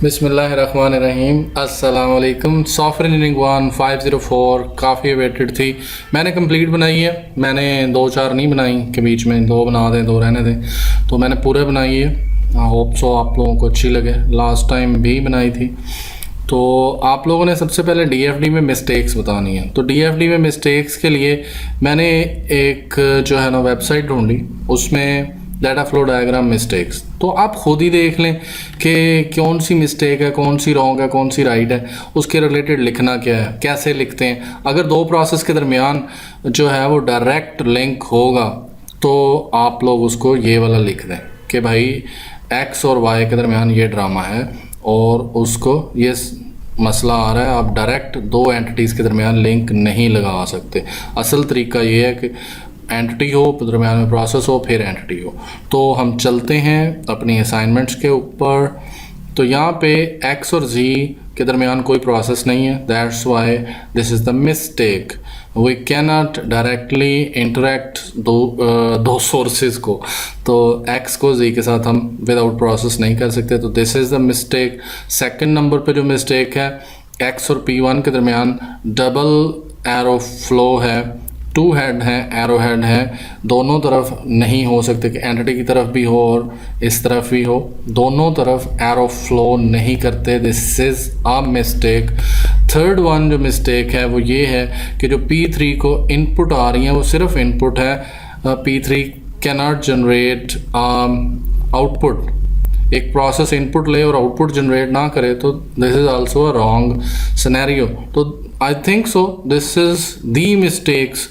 बिस्मिल्लाहिर्रहमानिर्रहीम। अस्सलाम वालेकुम। सॉफ्टवेयर इंजीनियरिंग 1504 काफ़ी वेटेड थी, मैंने कंप्लीट बनाई है। मैंने 2-4 नहीं बनाई कि बीच में 2 बना दें 2 रहने दें, तो मैंने पूरे बनाई है। आई होप सो आप लोगों को अच्छी लगे। लास्ट टाइम भी बनाई थी। तो आप लोगों ने सबसे पहले डीएफडी में मिस्टेक्स बतानी है। तो डीएफडी में मिस्टेक्स के लिए मैंने एक जो है ना वेबसाइट ढूंढी, उसमें डाटा फ्लो डायग्राम मिस्टेक्स। तो आप खुद ही देख लें कि कौन सी मिस्टेक है, कौन सी रॉन्ग है, कौन सी राइट है, उसके रिलेटेड लिखना क्या है, कैसे लिखते हैं। अगर 2 प्रोसेस के दरमियान जो है वो डायरेक्ट लिंक होगा तो आप लोग उसको ये वाला लिख दें कि भाई एक्स और वाई के दरमियान ये ड्रामा है और उसको ये मसला आ रहा है, आप डायरेक्ट 2 एंटिटीज़ के दरमियान लिंक नहीं लगा सकते। असल तरीका ये है कि एंटिटी हो, दरमियान में प्रोसेस हो, फिर एंटिटी हो। तो हम चलते हैं अपनी असाइनमेंट्स के ऊपर। तो यहाँ पे एक्स और जी के दरमियान कोई प्रोसेस नहीं है, that's why this is the mistake. We can not directly interact दो सोर्सेज को, तो एक्स को जी के साथ हम विदाउट प्रोसेस नहीं कर सकते, तो this is the mistake. Second number पे जो मिस्टेक है, एक्स और P1 के दरमियान डबल एरो फ्लो है, 2 हेड हैं, एरो हेड है, दोनों तरफ नहीं हो सकते कि एंटिटी की तरफ भी हो और इस तरफ भी हो, दोनों तरफ एरो फ्लो नहीं करते। This is a mistake. Third one जो मिस्टेक है वो ये है कि जो P3 को इनपुट आ रही है वो सिर्फ इनपुट है, P3 can not generate output. एक प्रोसेस इनपुट ले और आउटपुट जनरेट ना करे तो this is also a wrong scenario. तो I think so this is the mistakes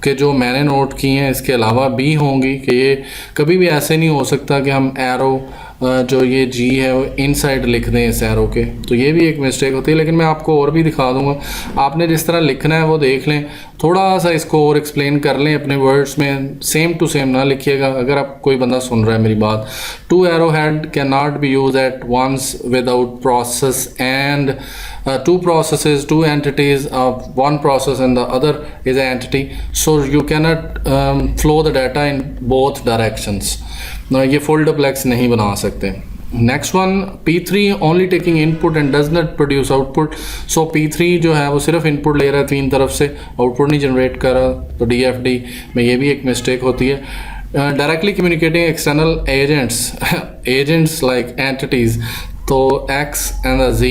कि जो मैंने नोट की हैं। इसके अलावा भी होंगी कि ये कभी भी ऐसे नहीं हो सकता कि हम एरो जो ये जी है वो इनसाइड लिख दें इस एरो के, तो ये भी एक मिस्टेक होती है। लेकिन मैं आपको और भी दिखा दूंगा, आपने जिस तरह लिखना है वो देख लें, थोड़ा सा इसको और एक्सप्लेन कर लें अपने वर्ड्स में, सेम टू सेम ना लिखिएगा। अगर आप कोई बंदा सुन रहा है मेरी बात, 2 arrow head can not be use at once without process and 2 processes, 2 entities of 1 process and the other is an entity, so you cannot flow the data in both directions. ये फुल डुप्लेक्स नहीं बना सकते। Next one, P3 only taking input and does not produce output. So P3 जो है वो सिर्फ input ले रहा है 3 तरफ से, आउटपुट नहीं जनरेट कर रहा, तो DFD में ये भी एक मिस्टेक होती है। Directly communicating external agents like entities, तो X एंड Z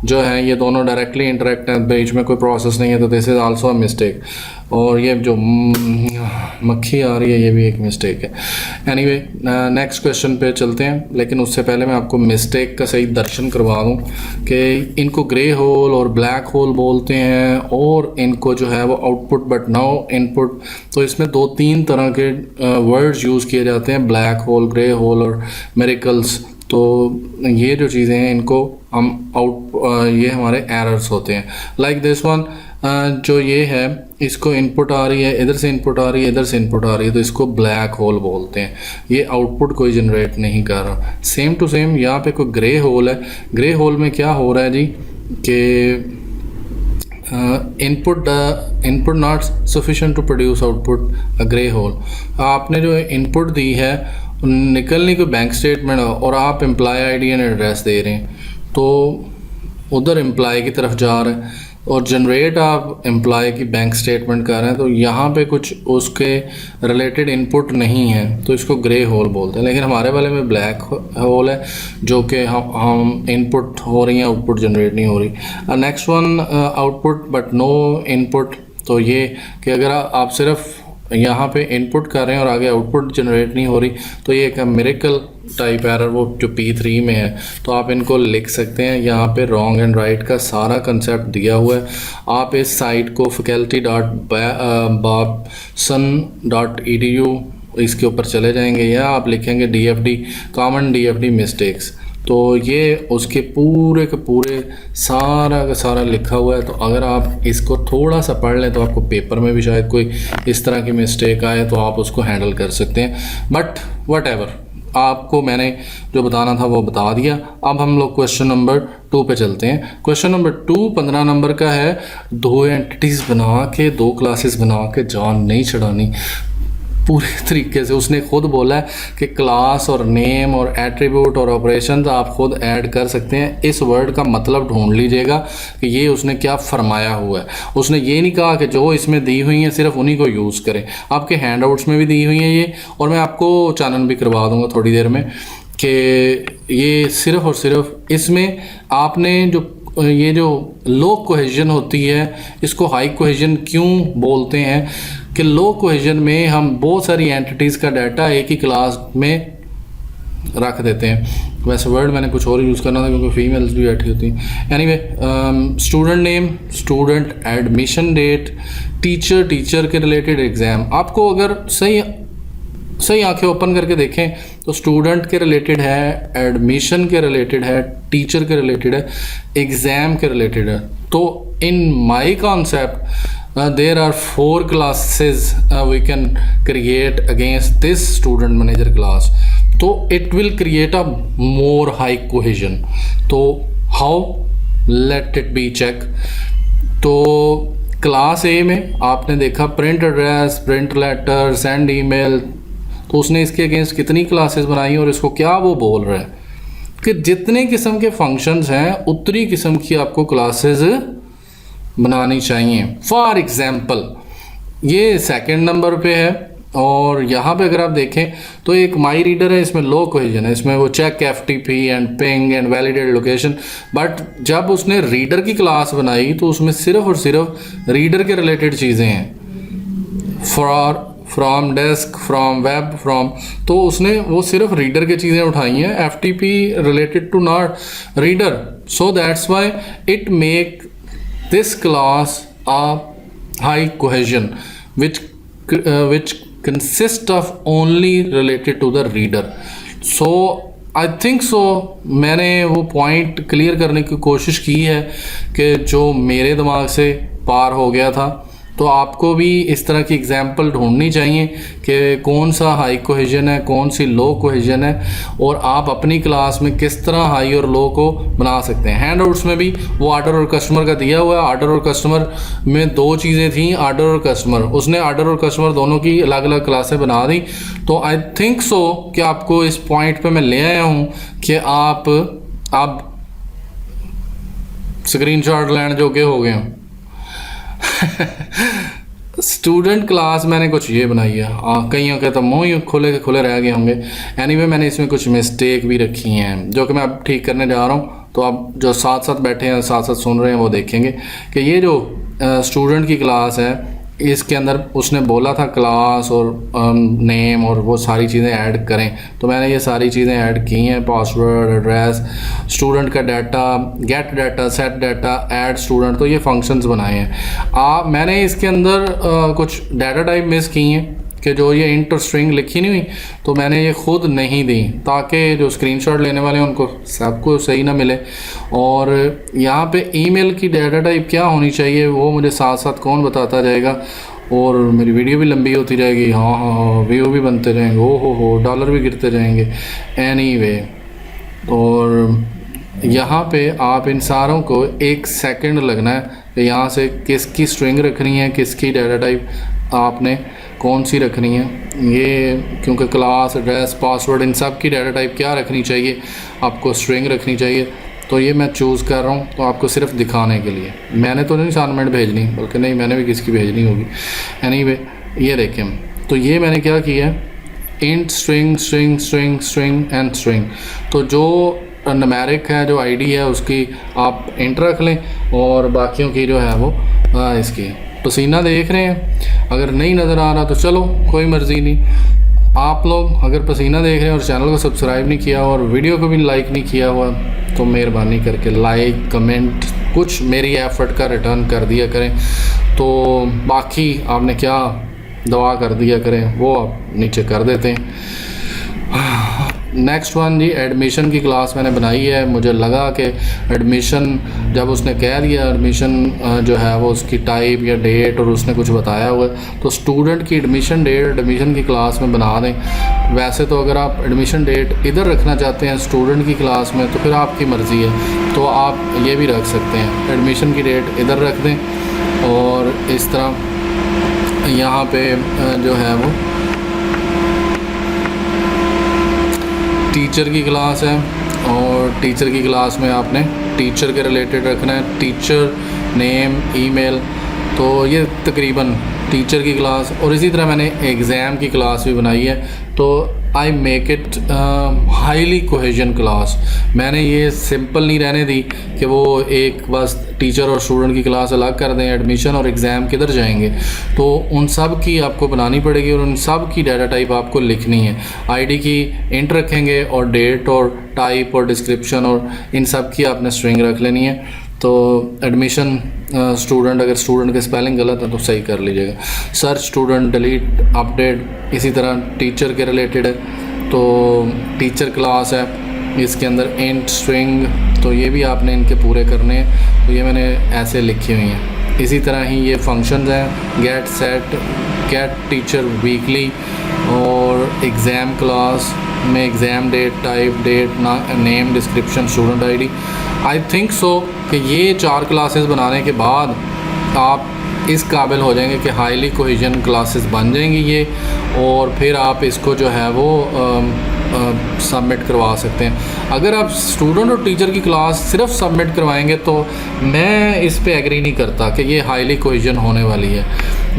जो है ये दोनों डायरेक्टली इंटरेक्ट हैं, बीच में कोई प्रोसेस नहीं है, तो this is also a mistake. और ये जो मक्खी आ रही है ये भी एक मिस्टेक है। एनीवे नेक्स्ट क्वेश्चन पे चलते हैं, लेकिन उससे पहले मैं आपको मिस्टेक का सही दर्शन करवा दूं कि इनको ग्रे होल और ब्लैक होल बोलते हैं और इनको जो है वो आउटपुट बट नो इनपुट। तो इसमें 2-3 तरह के वर्ड्स यूज़ किए जाते हैं, ब्लैक होल, ग्रे होल और मेरिकल्स। तो ये जो चीज़ें हैं इनको हम ये हमारे एरर्स होते हैं। लाइक दिस वन, जो ये है इसको इनपुट आ रही है, इधर से इनपुट आ रही है, इधर से इनपुट आ रही है, तो इसको ब्लैक होल बोलते हैं। ये आउटपुट कोई जनरेट नहीं कर रहा। सेम टू सेम यहाँ पे कोई ग्रे होल है, ग्रे होल में क्या हो रहा है जी कि input not sufficient to produce output, a grey hole. आपने जो इनपुट दी है निकलने को बैंक स्टेटमेंट और आप एम्प्लॉय आईडी एंड एड्रेस दे रहे हैं, तो उधर एम्प्लॉय की तरफ जा रहे हैं और जनरेट आप एम्प्लॉय की बैंक स्टेटमेंट कर रहे हैं, तो यहाँ पे कुछ उसके रिलेटेड इनपुट नहीं है, तो इसको ग्रे होल बोलते हैं। लेकिन हमारे वाले में ब्लैक होल है जो कि हम इनपुट हो रही हैं, आउटपुट जनरेट नहीं हो रही। Next one, output but no input. तो ये कि अगर आप सिर्फ यहाँ पे इनपुट कर रहे हैं और आगे आउटपुट जनरेट नहीं हो रही, तो ये एक मिरेकल टाइप एरर वो जो P3 में है। तो आप इनको लिख सकते हैं, यहाँ पे रॉन्ग एंड राइट का सारा कंसेप्ट दिया हुआ है। आप इस साइट को faculty.babson.edu इसके ऊपर चले जाएंगे, या आप लिखेंगे DFD कॉमन DFD मिस्टेक्स, तो ये उसके पूरे के पूरे सारा का सारा लिखा हुआ है। तो अगर आप इसको थोड़ा सा पढ़ लें तो आपको पेपर में भी शायद कोई इस तरह की मिस्टेक आए तो आप उसको हैंडल कर सकते हैं। बट वट एवर, आपको मैंने जो बताना था वो बता दिया। अब हम लोग क्वेश्चन नंबर 2 पे चलते हैं। क्वेश्चन नंबर 2 15 नंबर का है। 2 एंटिटीज़ बना के 2 क्लासेस बना के जान नहीं छड़ानी। पूरे तरीके से उसने खुद बोला है कि क्लास और नेम और एट्रीब्यूट और ऑपरेशंस आप खुद ऐड कर सकते हैं। इस वर्ड का मतलब ढूंढ लीजिएगा कि ये उसने क्या फरमाया हुआ है। उसने ये नहीं कहा कि जो इसमें दी हुई हैं सिर्फ उन्हीं को यूज़ करें, आपके हैंड आउट्स में भी दी हुई हैं ये, और मैं आपको चानन भी करवा दूंगा थोड़ी देर में कि ये सिर्फ और सिर्फ इसमें आपने ये जो लो कोहेजन होती है इसको हाई कोहेजन क्यों बोलते हैं कि लो कोहेजन में हम बहुत सारी एंटिटीज़ का डाटा एक ही क्लास में रख देते हैं। वैसे वर्ड मैंने कुछ और यूज़ करना था क्योंकि फीमेल्स भी बैठी होती हैं। Anyway, student name, student admission date, teacher, teacher के रिलेटेड एग्ज़ाम। आपको अगर सही आंखें ओपन करके देखें तो स्टूडेंट के रिलेटेड है, एडमिशन के रिलेटेड है, टीचर के रिलेटेड है, एग्ज़ाम के रिलेटेड है। तो in my concept there are 4 classes we can create against this student manager class, तो it will create a more high cohesion। तो how, let it be check। तो class A में आपने देखा print address, print letter, send email, तो उसने इसके against कितनी क्लासेस बनाई और इसको क्या वो बोल रहा है कि जितने किस्म के फंक्शंस हैं उतनी किस्म की आपको क्लासेस बनानी चाहिए। फॉर एग्जांपल ये सेकंड नंबर पे है और यहाँ पे अगर आप देखें तो एक माई रीडर है, इसमें लो कोहेजन है, इसमें वो check FTP and ping and validate location. But जब उसने रीडर की क्लास बनाई तो उसमें सिर्फ और सिर्फ रीडर के रिलेटेड चीज़ें हैं, for, from, desk, from, web, from. तो उसने वो सिर्फ रीडर की चीज़ें उठाई हैं, FTP related to not reader. So that's why it make this class a high cohesion which consists of only related to the reader। so I think so मैंने वो पॉइंट क्लियर करने की कोशिश की है कि जो मेरे दिमाग से पार हो गया था। तो आपको भी इस तरह की एग्जांपल ढूंढनी चाहिए कि कौन सा हाई कोहेजन है, कौन सी लो कोहेजन है, और आप अपनी क्लास में किस तरह हाई और लो को बना सकते हैं। हैंड आउट्स में भी वो आर्डर और कस्टमर का दिया हुआ है। आर्डर और कस्टमर में 2 चीज़ें थी, आर्डर और कस्टमर। उसने आर्डर और कस्टमर दोनों की अलग अलग क्लासें बना दी। तो आई थिंक सो कि आपको इस पॉइंट पर मैं ले आया हूँ कि आप अब स्क्रीनशॉट लेने जोगे हो गए हैं। स्टूडेंट क्लास मैंने कुछ ये बनाई है, कईयों के तो मुँह ही खुले के खुले रह गए होंगे। एनीवे मैंने इसमें कुछ मिस्टेक भी रखी हैं जो कि मैं अब ठीक करने जा रहा हूँ। तो आप जो साथ साथ बैठे हैं, साथ साथ सुन रहे हैं, वो देखेंगे कि ये जो स्टूडेंट की क्लास है इसके अंदर उसने बोला था क्लास और नेम और वो सारी चीज़ें ऐड करें। तो मैंने ये सारी चीज़ें ऐड की हैं, पासवर्ड, एड्रेस, स्टूडेंट का data, gate data, set data, add student. तो ये फंक्शंस बनाए हैं। मैंने इसके अंदर कुछ डाटा टाइप मिस की हैं कि जो ये इंट और स्ट्रिंग लिखी नहीं हुई, तो मैंने ये खुद नहीं दी ताकि जो स्क्रीनशॉट लेने वाले हैं उनको सबको सही ना मिले। और यहाँ पे ईमेल की डाटा टाइप क्या होनी चाहिए वो मुझे साथ साथ कौन बताता जाएगा, और मेरी वीडियो भी लंबी होती रहेगी। हाँ हाँ हाँ, व्यू भी बनते रहेंगे, ओ हो डॉलर भी गिरते जाएंगे। एनीवे, और यहाँ पे आप इन सारों को 1 सेकंड लगना है कि यहाँ से किसकी स्ट्रिंग रखनी है, किसकी डाटा टाइप आपने कौन सी रखनी है। ये क्योंकि क्लास, एड्रेस, पासवर्ड, इन सब की डाटा टाइप क्या रखनी चाहिए, आपको स्ट्रिंग रखनी चाहिए। तो ये मैं चूज़ कर रहा हूँ तो आपको सिर्फ दिखाने के लिए। मैंने तो नहीं असाइनमेंट भेजनी, बल्कि नहीं, मैंने भी किसकी भेजनी होगी। एनीवे, ये देखें, तो ये मैंने क्या किया है, int, string, string, string, string and string. तो जो न्यूमेरिक है, जो आईडी है, उसकी आप इंट रख लें और बाकियों की जो है वो इसकी। पसीना देख रहे हैं, अगर नहीं नज़र आ रहा तो चलो कोई मर्ज़ी नहीं। आप लोग अगर पसीना देख रहे हैं और चैनल को सब्सक्राइब नहीं किया और वीडियो को भी लाइक नहीं किया हुआ तो मेहरबानी करके लाइक, कमेंट, कुछ मेरी एफ़र्ट का रिटर्न कर दिया करें। तो बाकी आपने क्या दुआ कर दिया करें वो आप नीचे कर देते हैं। नेक्स्ट वन जी, एडमिशन की क्लास मैंने बनाई है। मुझे लगा कि एडमिशन, जब उसने कह दिया एडमिशन जो है वो उसकी टाइप या डेट और उसने कुछ बताया हुआ है, तो स्टूडेंट की एडमिशन डेट एडमिशन की क्लास में बना दें। वैसे तो अगर आप एडमिशन डेट इधर रखना चाहते हैं स्टूडेंट की क्लास में तो फिर आपकी मर्ज़ी है, तो आप ये भी रख सकते हैं, एडमिशन की डेट इधर रख दें और इस तरह यहाँ पे जो है वो टीचर की क्लास है और टीचर की क्लास में आपने टीचर के रिलेटेड रखना है, टीचर नेम, ईमेल। तो ये तकरीबन टीचर की क्लास। और इसी तरह मैंने एग्ज़ाम की क्लास भी बनाई है, तो I make it highly cohesion class. मैंने ये सिंपल नहीं रहने दी कि वो एक बस टीचर और स्टूडेंट की क्लास अलग कर दें, एडमिशन और एग्ज़ाम किधर जाएंगे। तो उन सब की आपको बनानी पड़ेगी और उन सब की डाटा टाइप आपको लिखनी है। आईडी की इंट रखेंगे और डेट और टाइप और डिस्क्रिप्शन और इन सब की आपने स्ट्रिंग रख लेनी है। तो एडमिशन स्टूडेंट, अगर स्टूडेंट की स्पेलिंग गलत है तो सही कर लीजिएगा। Search student, delete, update. इसी तरह टीचर के रिलेटेड है, तो टीचर क्लास है, इसके अंदर इंट, स्ट्रिंग, तो ये भी आपने इनके पूरे करने हैं। तो ये मैंने ऐसे लिखी हुई हैं। इसी तरह ही ये फंक्शंस हैं, get, set, get teacher weekly, और एग्ज़ाम क्लास में exam date, type, date, name, description, student ID. I think so कि ये 4 क्लासेस बनाने के बाद आप इस काबिल हो जाएंगे कि हाईली कोहेजन क्लासेस बन जाएंगी ये, और फिर आप इसको जो है वो सबमिट करवा सकते हैं। अगर आप स्टूडेंट और टीचर की क्लास सिर्फ सबमिट करवाएंगे तो मैं इस पे एग्री नहीं करता कि ये हाईली कोहेजन होने वाली है।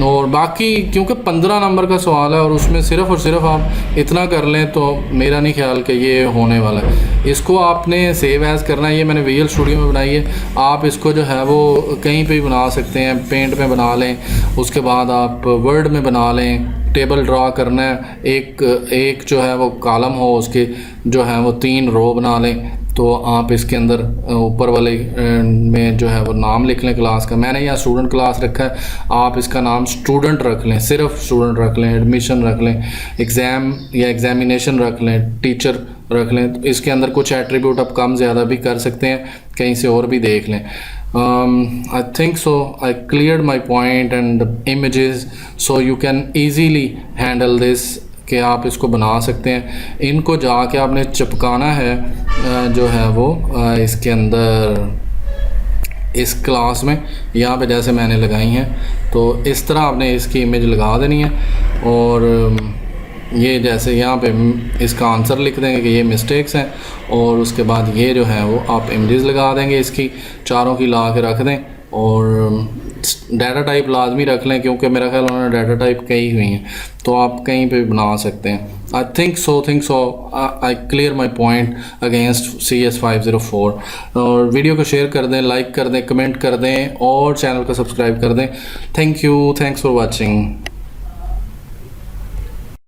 और बाकी क्योंकि 15 नंबर का सवाल है और उसमें सिर्फ और सिर्फ आप इतना कर लें तो मेरा नहीं ख्याल कि ये होने वाला है। इसको आपने सेव एज़ करना है। ये मैंने विजुअल स्टूडियो में बनाई है, आप इसको जो है वो कहीं पे भी बना सकते हैं। पेंट में बना लें, उसके बाद आप वर्ड में बना लें। टेबल ड्रा करना है, एक जो है वो कॉलम हो, उसके जो है वो 3 रो बना लें। तो आप इसके अंदर ऊपर वाले में जो है वो नाम लिख लें क्लास का। मैंने यहाँ स्टूडेंट क्लास रखा है, आप इसका नाम स्टूडेंट रख लें, सिर्फ स्टूडेंट रख लें। एडमिशन रख लें, एग्ज़ाम या एग्ज़ामिनेशन रख लें, टीचर रख लें। तो इसके अंदर कुछ एट्रीब्यूट आप कम ज़्यादा भी कर सकते हैं, कहीं से और भी देख लें। I think so I cleared my point and images, so you can easily handle this कि आप इसको बना सकते हैं। इनको जाके आपने चिपकाना है जो है वो इसके अंदर इस क्लास में, यहाँ पे जैसे मैंने लगाई हैं। तो इस तरह आपने इसकी इमेज लगा देनी है, और ये जैसे यहाँ पे इसका आंसर लिख देंगे कि ये मिस्टेक्स हैं, और उसके बाद ये जो है वो आप इमेजेस लगा देंगे, इसकी चारों की ला के रख दें। और डाटा टाइप लाजमी रख लें, क्योंकि मेरा ख्याल उन्होंने डाटा टाइप कही हुई हैं, तो आप कहीं पे बना सकते हैं। आई think so I clear my point against CS504। और वीडियो को शेयर कर दें, लाइक कर दें, कमेंट कर दें और चैनल को सब्सक्राइब कर दें। Thank you, thanks for watching.